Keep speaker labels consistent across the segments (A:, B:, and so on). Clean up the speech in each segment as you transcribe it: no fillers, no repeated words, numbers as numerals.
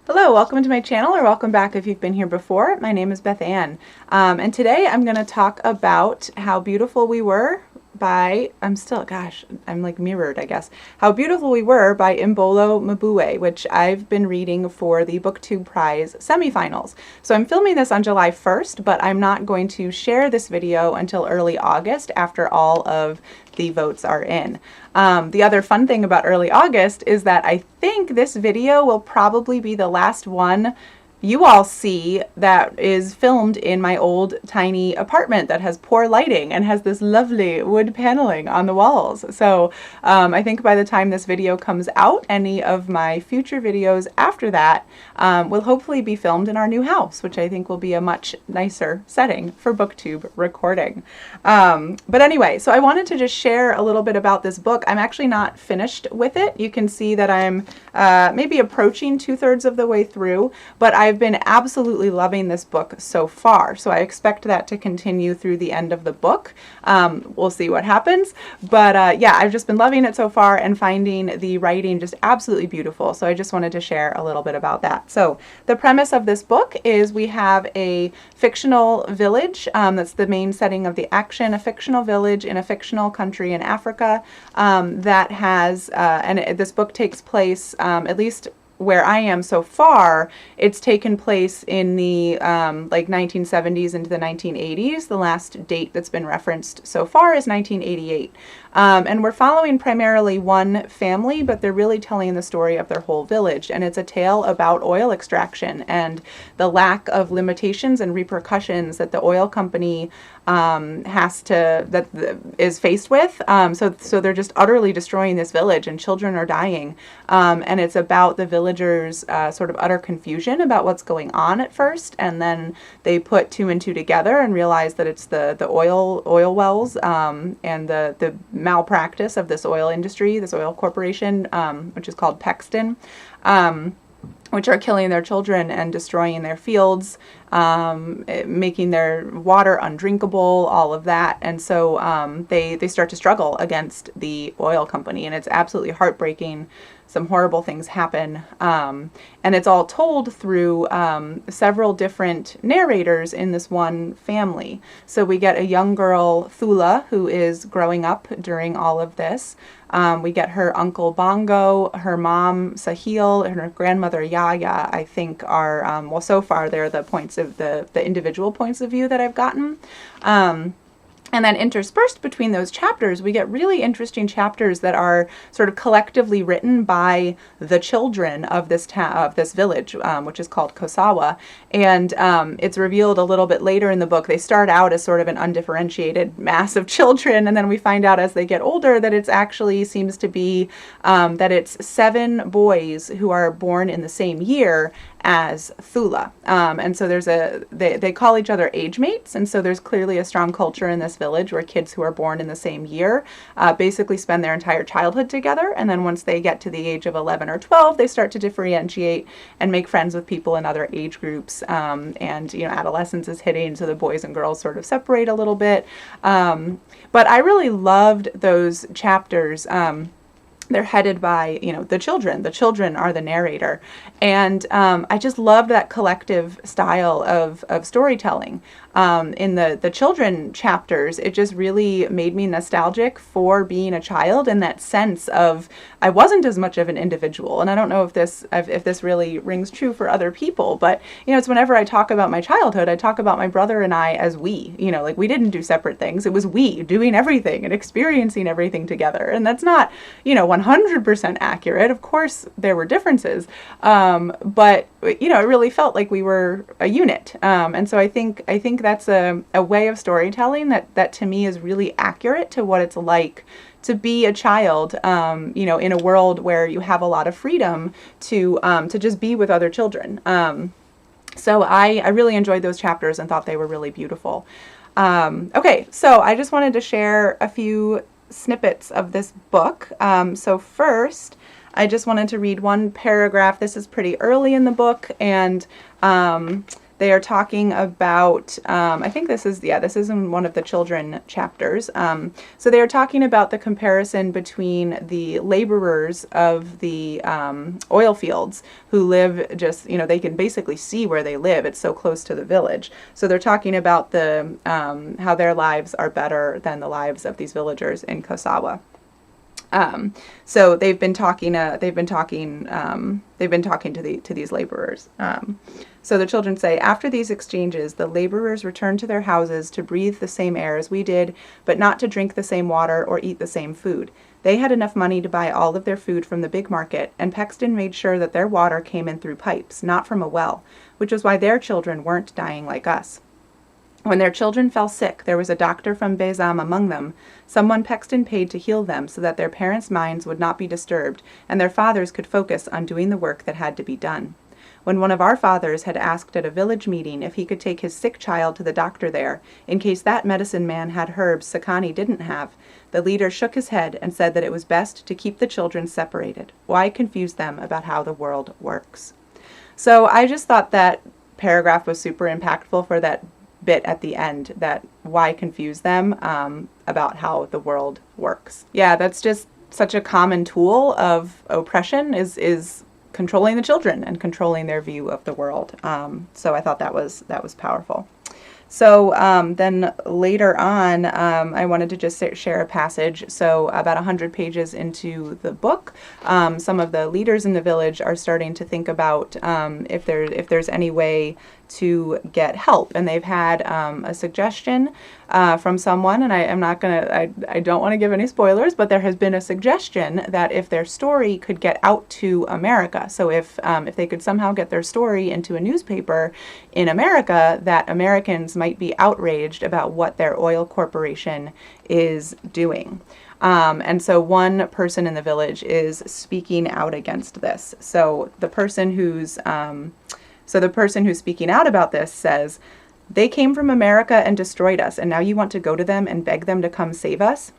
A: Hello, welcome to my channel, or welcome back if you've been here before. My name is Beth Ann, and today I'm going to talk about How Beautiful We Were by, I'm like mirrored, I guess. How Beautiful We Were by Imbolo Mbue, which I've been reading for the BookTube Prize semifinals. So I'm filming this on July 1st, but I'm not going to share this video until early August after all of the votes are in. The other fun thing about early August is that I think this video will probably be the last one you all see that is filmed in my old tiny apartment that has poor lighting and has this lovely wood paneling on the walls. So I think by the time this video comes out, any of my future videos after that will hopefully be filmed in our new house, which I think will be a much nicer setting for BookTube recording. But anyway, so I wanted to just share a little bit about this book. I'm actually not finished with it. You can see that I'm maybe approaching 2/3 of the way through, but I've been absolutely loving this book so far. So I expect that to continue through the end of the book. We'll see what happens. But yeah, I've just been loving it so far and finding the writing just absolutely beautiful. So I just wanted to share a little bit about that. So the premise of this book is we have a fictional village, that's the main setting of the action, a fictional village in a fictional country in Africa that has, this book takes place, at least where I am so far, it's taken place in the like 1970s into the 1980s. The last date that's been referenced so far is 1988. And we're following primarily one family, but they're really telling the story of their whole village. And it's a tale about oil extraction and the lack of limitations and repercussions that the oil company is faced with. So they're just utterly destroying this village, and children are dying. And it's about the villagers' sort of utter confusion about what's going on at first, and then they put two and two together and realize that it's the oil wells and the malpractice of this oil industry, this oil corporation, which is called Pexton, which are killing their children and destroying their fields, making their water undrinkable, all of that. And so they start to struggle against the oil company, and it's absolutely heartbreaking. Some horrible things happen, and it's all told through several different narrators in this one family. So we get a young girl, Thula, who is growing up during all of this. We get her uncle Bongo, her mom Sahil, and her grandmother Yaya. I think are well, so far they're the points of the individual points of view that I've gotten. And then interspersed between those chapters, we get really interesting chapters that are sort of collectively written by the children of this village, which is called Kosawa. And it's revealed a little bit later in the book. They start out as sort of an undifferentiated mass of children, and then we find out as they get older that it's actually seems to be that it's 7 boys who are born in the same year as Thula. And so they call each other age mates, and so there's clearly a strong culture in this village where kids who are born in the same year basically spend their entire childhood together, and then once they get to the age of 11 or 12, they start to differentiate and make friends with people in other age groups, and adolescence is hitting, so the boys and girls sort of separate a little bit. But I really loved those chapters. They're headed by, the children. The children are the narrator. And I just loved that collective style of storytelling. In the children chapters, it just really made me nostalgic for being a child, and that sense of I wasn't as much of an individual. And I don't know if this really rings true for other people, but it's whenever I talk about my childhood, I talk about my brother and I as we. Like we didn't do separate things. It was we doing everything and experiencing everything together. And that's not 100% accurate. Of course, there were differences, but it really felt like we were a unit. And so I think that's a way of storytelling that to me is really accurate to what it's like to be a child, in a world where you have a lot of freedom to just be with other children. So I really enjoyed those chapters and thought they were really beautiful. Okay, so I just wanted to share a few snippets of this book. So first, I just wanted to read one paragraph. This is pretty early in the book, and They are talking about, I think this is in one of the children chapters. So they are talking about the comparison between the laborers of the oil fields who live just, they can basically see where they live. It's so close to the village. So they're talking about the how their lives are better than the lives of these villagers in Kosawa. So they've been talking to these laborers. So the children say, after these exchanges, the laborers returned to their houses to breathe the same air as we did, but not to drink the same water or eat the same food. They had enough money to buy all of their food from the big market, and Pexton made sure that their water came in through pipes, not from a well, which was why their children weren't dying like us. When their children fell sick, there was a doctor from Bezam among them, someone Pexton paid to heal them so that their parents' minds would not be disturbed and their fathers could focus on doing the work that had to be done. When one of our fathers had asked at a village meeting if he could take his sick child to the doctor there, in case that medicine man had herbs Sakani didn't have, the leader shook his head and said that it was best to keep the children separated. Why confuse them about how the world works? So I just thought that paragraph was super impactful for that bit at the end, that why confuse them about how the world works. Yeah, that's just such a common tool of oppression is controlling the children and controlling their view of the world. So I thought that was powerful. So then later on, I wanted to just share a passage. So about 100 pages into the book, some of the leaders in the village are starting to think about if there's any way to get help, and they've had a suggestion from someone, and I don't want to give any spoilers, but there has been a suggestion that if their story could get out to America, so if they could somehow get their story into a newspaper in America, that Americans might be outraged about what their oil corporation is doing. And so one person in the village is speaking out against this. So the person who's speaking out about this says, "They came from America and destroyed us, and now you want to go to them and beg them to come save us?"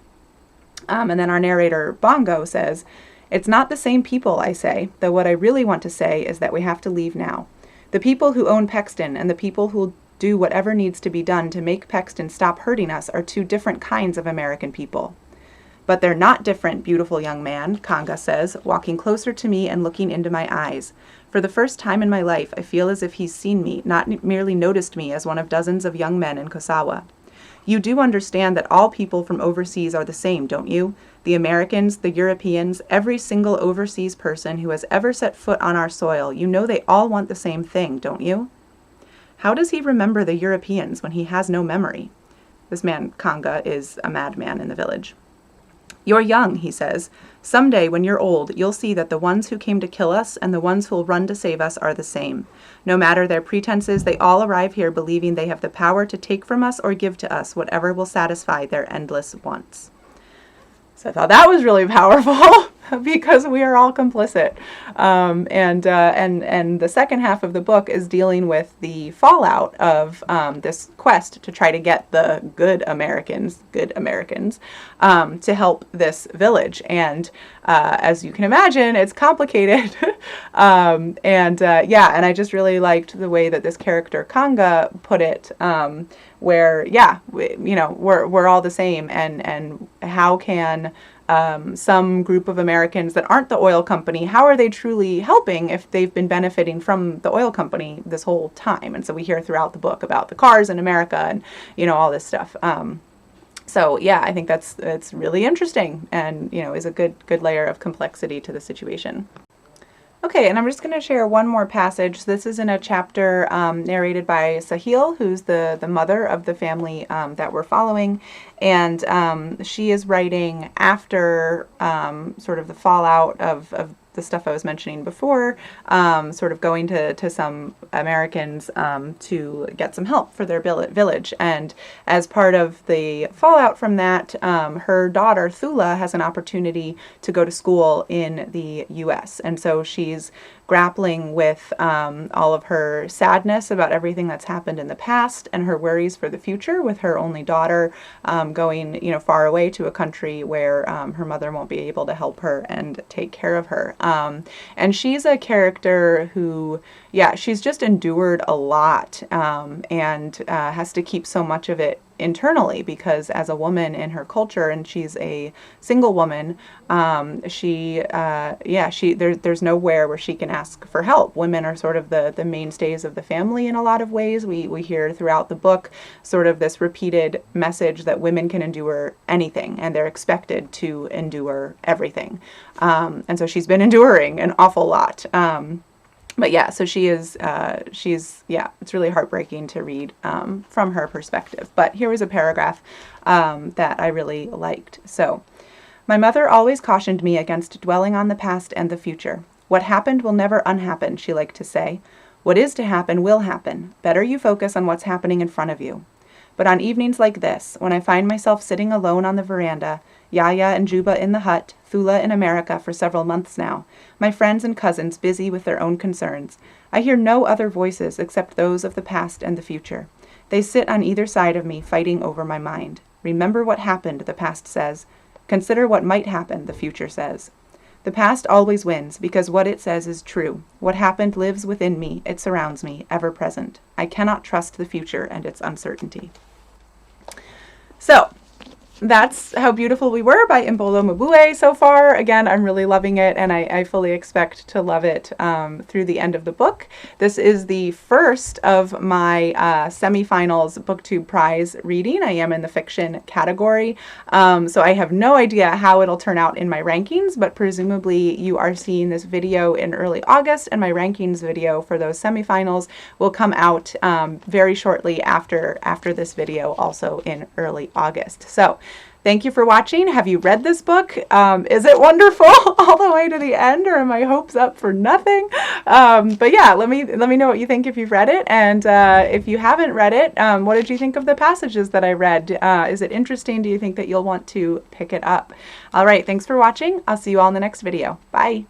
A: And then our narrator, Bongo, says, "It's not the same people, I say, though what I really want to say is that we have to leave now. The people who own Pexton and the people who'll do whatever needs to be done to make Pexton stop hurting us are two different kinds of American people." "But they're not different, beautiful young man," Kanga says, walking closer to me and looking into my eyes. For the first time in my life, I feel as if he's seen me, not merely noticed me as one of dozens of young men in Kosawa. "You do understand that all people from overseas are the same, don't you? The Americans, the Europeans, every single overseas person who has ever set foot on our soil, you know they all want the same thing, don't you?" How does he remember the Europeans when he has no memory? This man, Kanga, is a madman in the village. "You're young," he says. "Someday, when you're old, you'll see that the ones who came to kill us and the ones who'll run to save us are the same. No matter their pretenses, they all arrive here believing they have the power to take from us or give to us whatever will satisfy their endless wants." So I thought that was really powerful because we are all complicit. And the second half of the book is dealing with the fallout of this quest to try to get the good Americans, to help this village. And as you can imagine, it's complicated. And I just really liked the way that this character Kanga put it, where we're all the same, and how can some group of Americans that aren't the oil company, how are they truly helping if they've been benefiting from the oil company this whole time? And so we hear throughout the book about the cars in America and all this stuff. So yeah, I think that's really interesting, and is a good layer of complexity to the situation. Okay, and I'm just going to share one more passage. This is in a chapter narrated by Sahil, who's the mother of the family that we're following. And she is writing after sort of the fallout of the stuff I was mentioning before, sort of going to some Americans to get some help for their village. And as part of the fallout from that, her daughter, Thula, has an opportunity to go to school in the U.S. And so she's grappling with all of her sadness about everything that's happened in the past and her worries for the future with her only daughter going, far away to a country where her mother won't be able to help her and take care of her. And she's a character who, she's just endured a lot and has to keep so much of it internally, because as a woman in her culture, and she's a single woman, there's nowhere where she can ask for help. Women are sort of the mainstays of the family in a lot of ways. We hear throughout the book sort of this repeated message that women can endure anything and they're expected to endure everything. And so she's been enduring an awful lot. But yeah, so it's really heartbreaking to read from her perspective. But here was a paragraph that I really liked. So, my mother always cautioned me against dwelling on the past and the future. What happened will never unhappen, she liked to say. What is to happen will happen. Better you focus on what's happening in front of you. But on evenings like this, when I find myself sitting alone on the veranda, Yaya and Juba in the hut, Thula in America for several months now, my friends and cousins busy with their own concerns, I hear no other voices except those of the past and the future. They sit on either side of me, fighting over my mind. Remember what happened, the past says. Consider what might happen, the future says. The past always wins, because what it says is true. What happened lives within me, it surrounds me, ever present. I cannot trust the future and its uncertainty. So, that's How Beautiful We Were by Imbolo Mbue so far. Again, I'm really loving it, and I fully expect to love it through the end of the book. This is the first of my semifinals BookTube Prize reading. I am in the fiction category, so I have no idea how it'll turn out in my rankings, but presumably you are seeing this video in early August, and my rankings video for those semifinals will come out very shortly after this video, also in early August. So, thank you for watching. Have you read this book? Is it wonderful all the way to the end, or are my hopes up for nothing? But yeah, let me know what you think if you've read it, and if you haven't read it, what did you think of the passages that I read? Is it interesting? Do you think that you'll want to pick it up? All right, thanks for watching. I'll see you all in the next video. Bye.